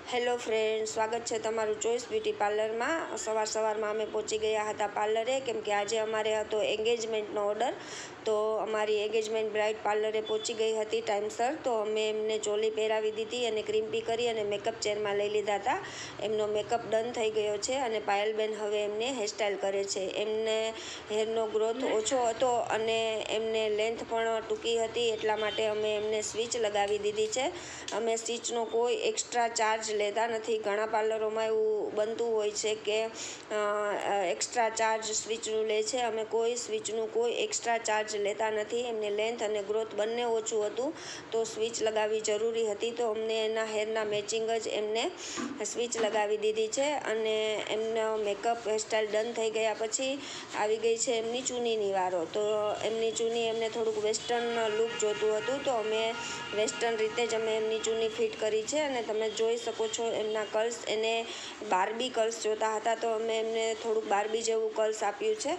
Hello friend, સ્વાગત છે તમારું ચોઈસ બ્યુટી પાર્લરમાં। સવારમાં અમે પહોંચી ગયા હતા પાર્લરે, કેમ કે આજે અમારે હતો એન્ગેજમેન્ટનો ઓર્ડર। તો અમારી એન્ગેજમેન્ટ બ્રાઇડ પાર્લરે પહોંચી ગઈ હતી ટાઈમસર। તો અમે એમને ચોલી પહેરાવી દીધી અને ક્રીમ્પી કરી અને મેકઅપ ચેરમાં લઈ લીધા હતા। એમનો મેકઅપ ડન થઈ ગયો છે અને પાયલબેન હવે એમને હેરસ્ટાઈલ કરે છે। એમને હેરનો ગ્રોથ ઓછો હતો અને એમને લેન્થ પણ ટૂંકી હતી, એટલા માટે અમે એમને સ્વિચ લગાવી દીધી છે। અમે સ્વિચનો કોઈ એક્સ્ટ્રા ચાર્જ લેતા નથી। ઘણા પાર્લરોમાં એવું બનતું હોય છે કે એક્સ્ટ્રા ચાર્જ સ્વિચનું લે છે। અમે કોઈ સ્વિચનું કોઈ એક્સ્ટ્રા ચાર્જ લેતા નથી। એમને લેન્થ અને ગ્રોથ બંને ઓછું હતું, તો સ્વિચ લગાવવી જરૂરી હતી, તો અમને એના હેરના મેચિંગ જ એમને સ્વિચ લગાવી દીધી છે। અને એમનો મેકઅપ હેરસ્ટાઈલ ડન થઈ ગયા પછી આવી ગઈ છે એમની ચૂનીની વારો। તો એમની ચૂની એમને થોડુંક વેસ્ટર્ન લુક જોતું હતું, તો અમે વેસ્ટર્ન રીતે જ અમે એમની ચૂની ફિટ કરી છે। અને તમે જોઈ શકો છો એમના કર્લ્સ એને બાર્બી કર્લ્સ જોતા હતા, તો અમે એમને થોડુંક બાર્બી જેવું કર્લ્સ આપ્યું છે।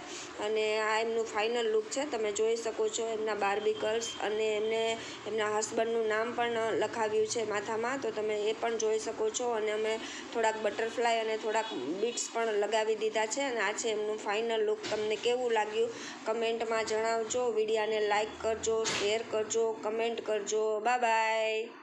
અને આ એમનું ફાઇનલ લુક છે, તમે જોઈ શકો છો એમના બાર્બી કર્લ્સ। અને એમને એમના હસબન્ડનું નામ પણ લખાવ્યું છે માથામાં, તો તમે એ પણ જોઈ શકો છો। અને અમે થોડાક બટરફ્લાય અને થોડાક બીટ્સ પણ લગાવી દીધા છે। અને આ છે એમનું ફાઇનલ લુક। તમને કેવું લાગ્યું કમેન્ટમાં જણાવજો। વિડીયોને લાઇક કરજો, શેર કરજો, કમેન્ટ કરજો। Bye bye.